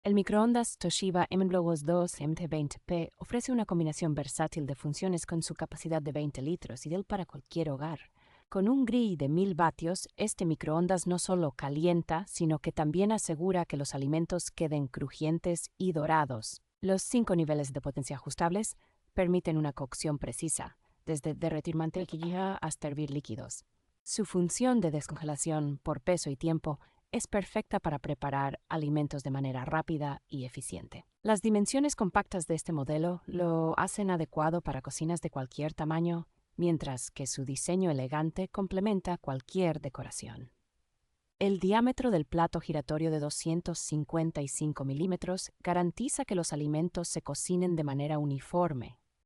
El microondas Toshiba MBLOS 2 MT20P ofrece una combinación versátil de funciones con su capacidad de 20 litros, ideal para cualquier hogar. Con un GRI de 1000 vatios, este microondas no solo calienta, sino que también asegura que los alimentos queden crujientes y dorados. Los 5 niveles de potencia ajustables permiten una cocción precisa, desde derretir mantequilla hasta hervir líquidos. Su función de descongelación por peso y tiempo es perfecta para preparar alimentos de manera rápida y eficiente. Las dimensiones compactas de este modelo lo hacen adecuado para cocinas de cualquier tamaño, mientras que su diseño elegante complementa cualquier decoración. El diámetro del plato giratorio de 255 milímetros garantiza que los alimentos se cocinen de manera uniforme,